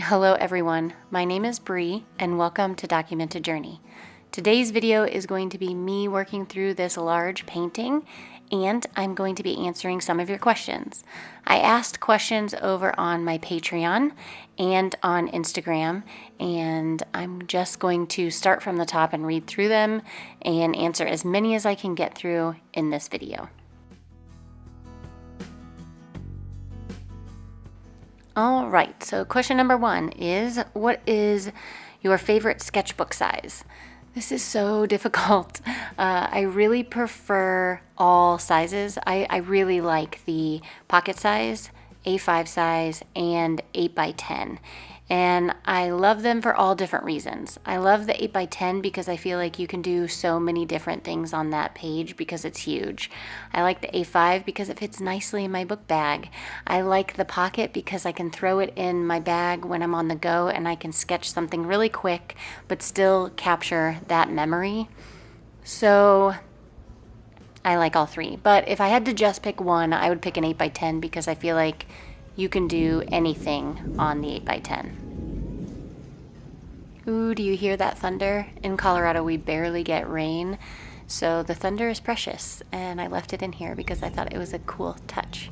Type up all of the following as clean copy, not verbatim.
Hello everyone, my name is Bree and welcome to Documented Journey. Today's video is going to be me working through this large painting and I'm going to be answering some of your questions. I asked questions over on my Patreon and on Instagram, and I'm just going to start from the top and read through them and answer as many as I can get through in this video. All right, so question number one is, what is your favorite sketchbook size? This is so difficult. I really prefer all sizes. I really like the pocket size, A5 size, and 8x10. And I love them for all different reasons. I love the 8x10 because I feel like you can do so many different things on that page because it's huge. I like the A5 because it fits nicely in my book bag. I like the pocket because I can throw it in my bag when I'm on the go and I can sketch something really quick but still capture that memory. So I like all three. But if I had to just pick one, I would pick an 8x10 because I feel like you can do anything on the 8x10. Ooh, do you hear that thunder? In Colorado, we barely get rain, so the thunder is precious, and I left it in here because I thought it was a cool touch.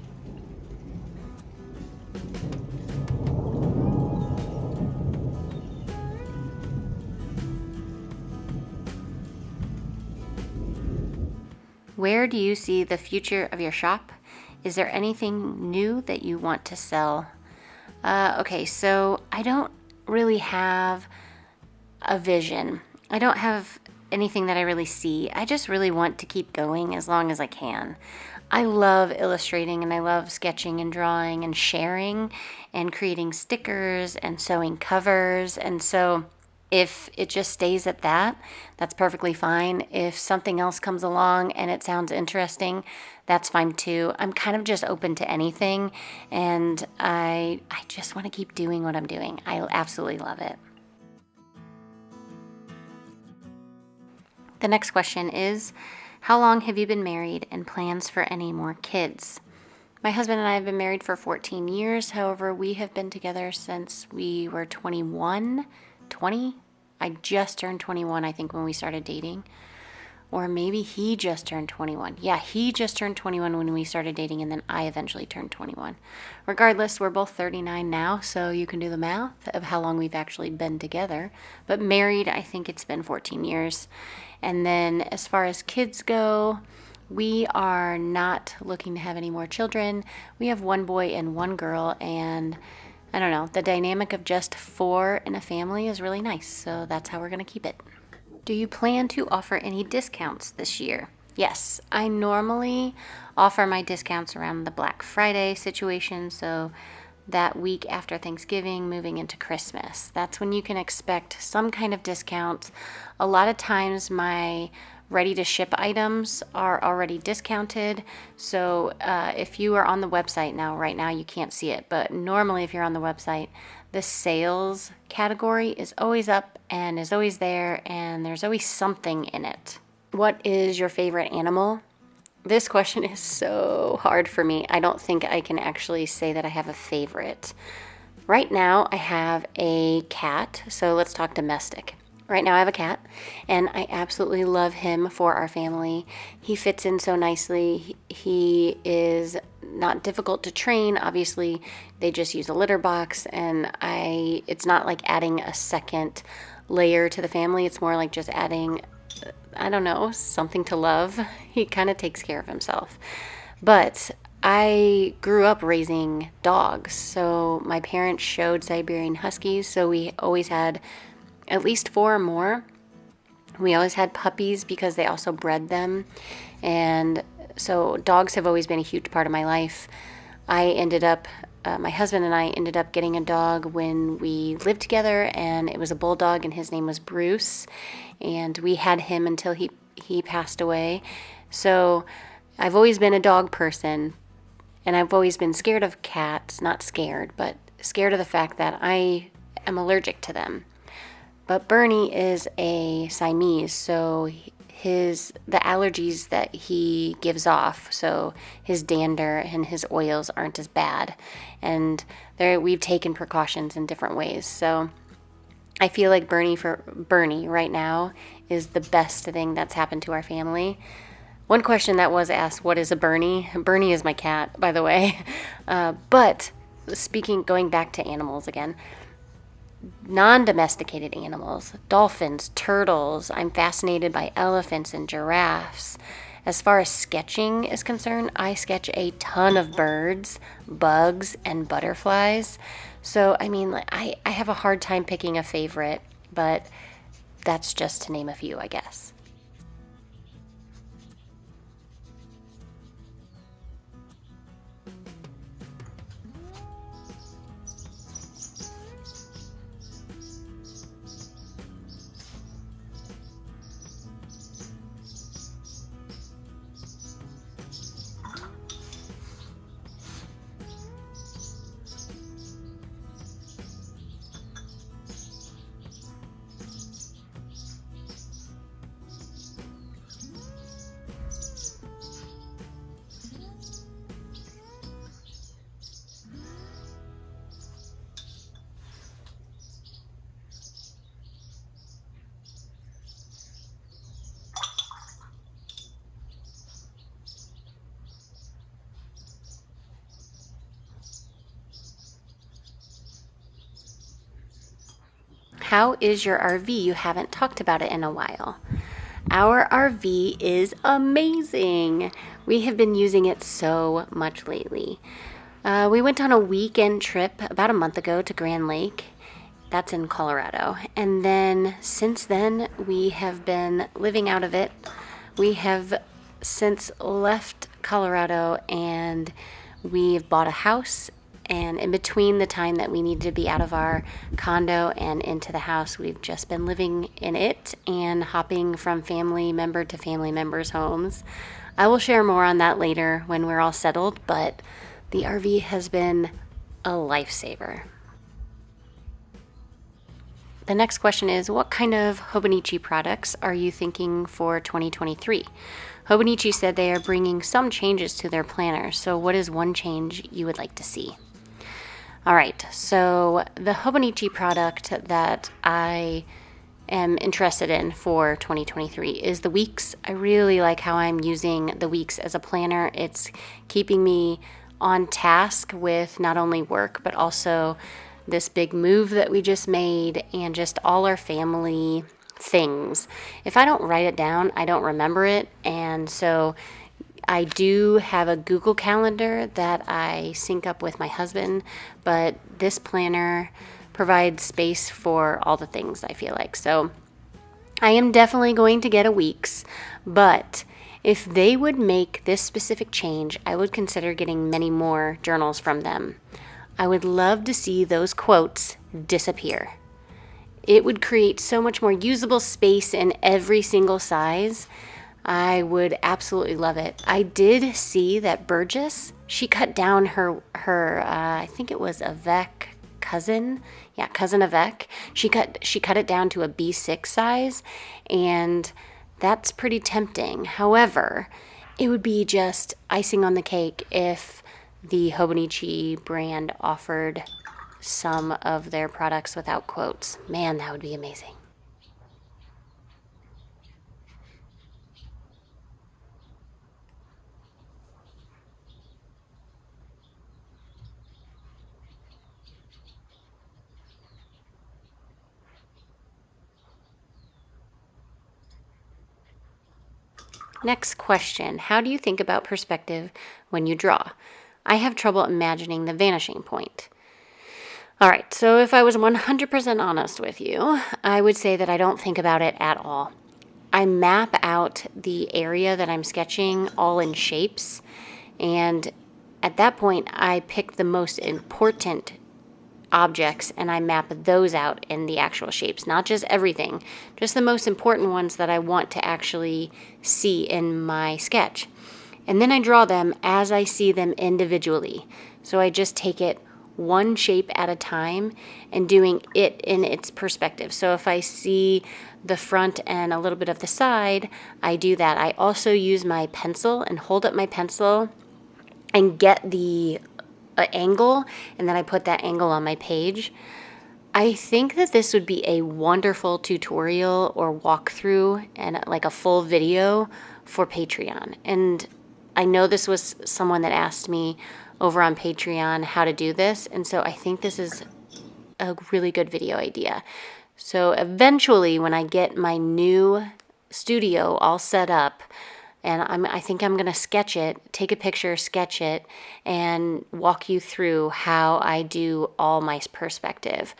Where do you see the future of your shop? Is there anything new that you want to sell? Okay, so I don't really have a vision. I don't have anything that I really see. I just really want to keep going as long as I can. I love illustrating and I love sketching and drawing and sharing and creating stickers and sewing covers. And so if it just stays at that, that's perfectly fine. If something else comes along and it sounds interesting, that's fine too. I'm kind of just open to anything, and I just want to keep doing what I'm doing. I absolutely love it. The next question is, how long have you been married and plans for any more kids? My husband and I have been married for 14 years. However, we have been together since we were 20. I just turned 21, I think, when we started dating. Or maybe he just turned 21. Yeah, he just turned 21 when we started dating, and then I eventually turned 21. Regardless, we're both 39 now, so you can do the math of how long we've actually been together. But married, I think it's been 14 years. And then as far as kids go, we are not looking to have any more children. We have one boy and one girl, and I don't know, the dynamic of just 4 in a family is really nice, so that's how we're going to keep it. Do you plan to offer any discounts this year? Yes, I normally offer my discounts around the Black Friday situation, so that week after Thanksgiving, moving into Christmas. That's when you can expect some kind of discount. A lot of times my ready-to-ship items are already discounted, so if you are on the website now, right now you can't see it, but normally if you're on the website, the sales category is always up and is always there, and there's always something in it. What is your favorite animal? This question is so hard for me. I don't think I can actually say that I have a favorite. Right now I have a cat, so let's talk domestic. Right now I have a cat, and I absolutely love him for our family. He fits in so nicely. He is not difficult to train. Obviously, they just use a litter box, and it's not like adding a second layer to the family. It's more like just adding, I don't know, something to love. He kind of takes care of himself. But I grew up raising dogs. So my parents showed Siberian Huskies, so we always had at least 4 or more. We always had puppies because they also bred them. And so dogs have always been a huge part of my life. My husband and I ended up getting a dog when we lived together, and it was a bulldog, and his name was Bruce. And we had him until he passed away. So I've always been a dog person, and I've always been scared of cats. Not scared, but scared of the fact that I am allergic to them. But Bernie is a Siamese, so the allergies that he gives off, so his dander and his oils aren't as bad. And we've taken precautions in different ways. So I feel like Bernie right now is the best thing that's happened to our family. One question that was asked, what is a Bernie? Bernie is my cat, by the way. But going back to animals again, non-domesticated animals, dolphins, turtles. I'm fascinated by elephants and giraffes. As far as sketching is concerned, I sketch a ton of birds, bugs, and butterflies. So, I mean, I have a hard time picking a favorite, but that's just to name a few, I guess. How is your RV? You haven't talked about it in a while. Our RV is amazing. We have been using it so much lately. We went on a weekend trip about a month ago to Grand Lake. That's in Colorado. And then since then, we have been living out of it. We have since left Colorado and we've bought a house. And in between the time that we needed to be out of our condo and into the house, we've just been living in it and hopping from family member to family members' homes. I will share more on that later when we're all settled, but the RV has been a lifesaver. The next question is, what kind of Hobonichi products are you thinking for 2023? Hobonichi said they are bringing some changes to their planner, so what is one change you would like to see? All right, so the Hobonichi product that I am interested in for 2023 is the Weeks. I really like how I'm using the Weeks as a planner. It's keeping me on task with not only work, but also this big move that we just made and just all our family things. If I don't write it down, I don't remember it. And so I do have a Google Calendar that I sync up with my husband, but this planner provides space for all the things, I feel like. So I am definitely going to get a Weeks, but if they would make this specific change, I would consider getting many more journals from them. I would love to see those quotes disappear. It would create so much more usable space in every single size. I would absolutely love it. I did see that Burgess, she cut down her I think it was Avec cousin. Yeah, cousin Avec. She cut it down to a B6 size, and that's pretty tempting. However, it would be just icing on the cake if the Hobonichi brand offered some of their products without quotes. Man, that would be amazing. Next question. How do you think about perspective when you draw? I have trouble imagining the vanishing point. All right, so if I was 100% honest with you, I would say that I don't think about it at all. I map out the area that I'm sketching all in shapes, and at that point, I pick the most important objects and I map those out in the actual shapes, not just everything, just the most important ones that I want to actually see in my sketch. And then I draw them as I see them individually. So I just take it one shape at a time and doing it in its perspective. So if I see the front and a little bit of the side, I do that. I also use my pencil and hold up my pencil and get the angle, and then I put that angle on my page. I think that this would be a wonderful tutorial or walkthrough and like a full video for Patreon. And I know this was someone that asked me over on Patreon how to do this, and so I think this is a really good video idea. So eventually, when I get my new studio all set up, and I think I'm going to sketch it, take a picture, sketch it, and walk you through how I do all my perspective.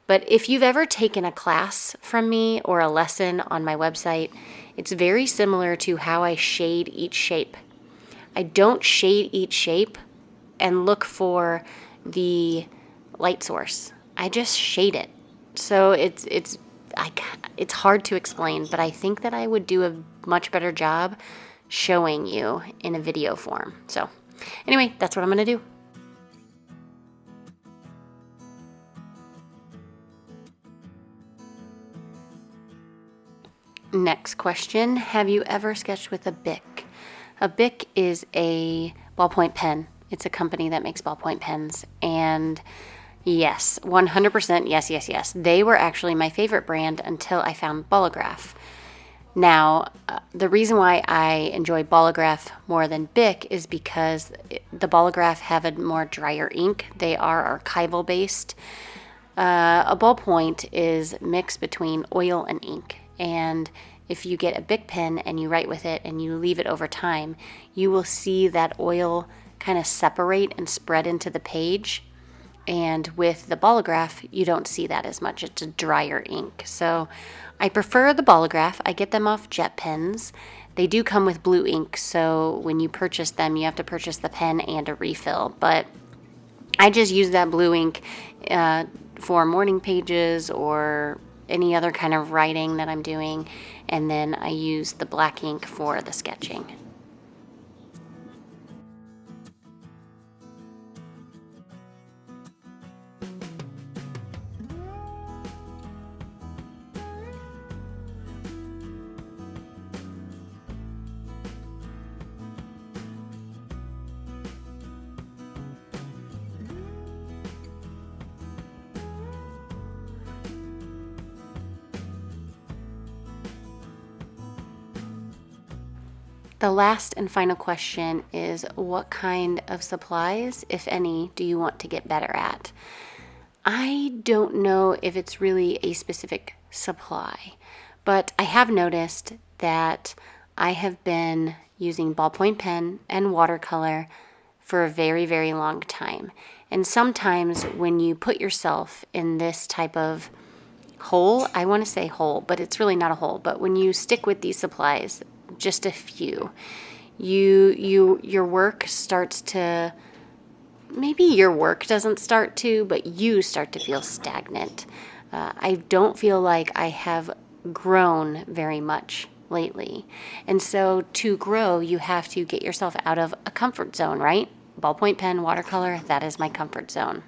But if you've ever taken a class from me or a lesson on my website, it's very similar to how I shade each shape. I don't shade each shape and look for the light source. I just shade it. So it's hard to explain, but I think that I would do a much better job showing you in a video form. So anyway, that's what I'm going to do. Next question. Have you ever sketched with a Bic? A Bic is a ballpoint pen. It's a company that makes ballpoint pens. And yes, 100% yes. They were actually my favorite brand until I found Bolograph. Now, the reason why I enjoy Bolograph more than Bic is because the Bolograph have a more drier ink. They are archival based. A ballpoint is mixed between oil and ink. And if you get a Bic pen and you write with it and you leave it over time, you will see that oil kind of separate and spread into the page. And with the Bolograph, you don't see that as much. It's a drier ink. So I prefer the Bolograph. I get them off Jet Pens. They do come with blue ink, so when you purchase them, you have to purchase the pen and a refill. But I just use that blue ink for morning pages or any other kind of writing that I'm doing, and then I use the black ink for the sketching. The last and final question is, what kind of supplies, if any, do you want to get better at? I don't know if it's really a specific supply, but I have noticed that I have been using ballpoint pen and watercolor for a very, very long time. And sometimes when you put yourself in this type of hole, I want to say hole, but it's really not a hole, but when you stick with these supplies, just a few, your work starts to, maybe your work doesn't start to, but you start to feel stagnant. I don't feel like I have grown very much lately. And so to grow, you have to get yourself out of a comfort zone, right? Ballpoint pen, watercolor, that is my comfort zone.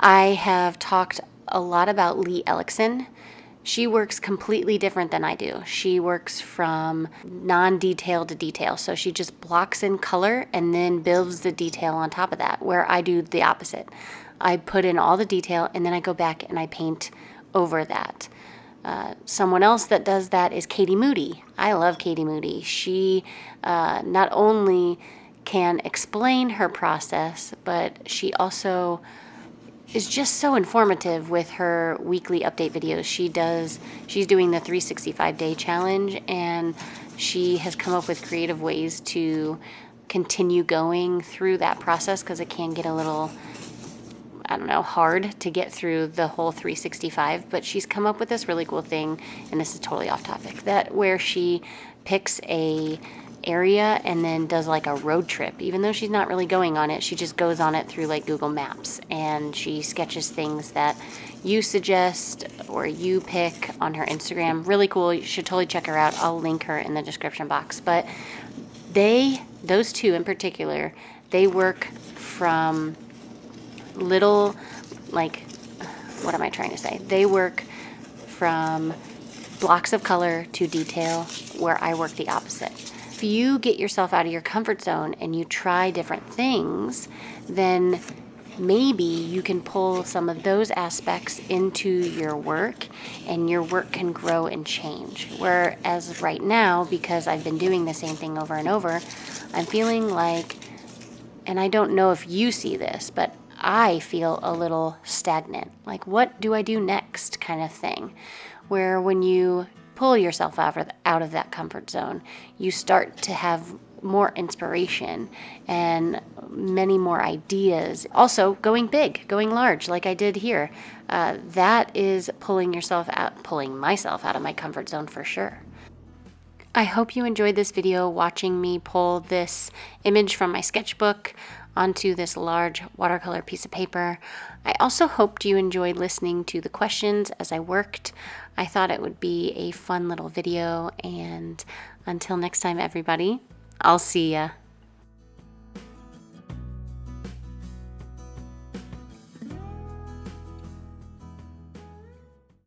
I have talked a lot about Lee Ellickson. She works completely different than I do. She works from non-detail to detail. So she just blocks in color and then builds the detail on top of that, where I do the opposite. I put in all the detail and then I go back and I paint over that. Someone else that does that is Katie Moody. I love Katie Moody. She not only can explain her process, but she also is just so informative with her weekly update videos. She's doing the 365-day challenge, and she has come up with creative ways to continue going through that process, because it can get a little, hard to get through the whole 365, but she's come up with this really cool thing, and this is totally off topic, that where she picks a area and then does like a road trip. Even though she's not really going on it, she just goes on it through like Google Maps, and she sketches things that you suggest or you pick on her Instagram. Really cool. You should totally check her out. I'll link her in the description box. But those two in particular, they work from little, like, what am I trying to say? They work from blocks of color to detail, where I work the opposite. If you get yourself out of your comfort zone and you try different things, then maybe you can pull some of those aspects into your work and your work can grow and change. Whereas right now, because I've been doing the same thing over and over, I'm feeling like, and I don't know if you see this, but I feel a little stagnant. Like, what do I do next kind of thing? Where when you pull yourself out of that comfort zone, you start to have more inspiration and many more ideas. Also, going big, going large, like I did here. That is pulling myself out of my comfort zone for sure. I hope you enjoyed this video watching me pull this image from my sketchbook onto this large watercolor piece of paper. I also hoped you enjoyed listening to the questions as I worked. I thought it would be a fun little video, and until next time, everybody, I'll see ya.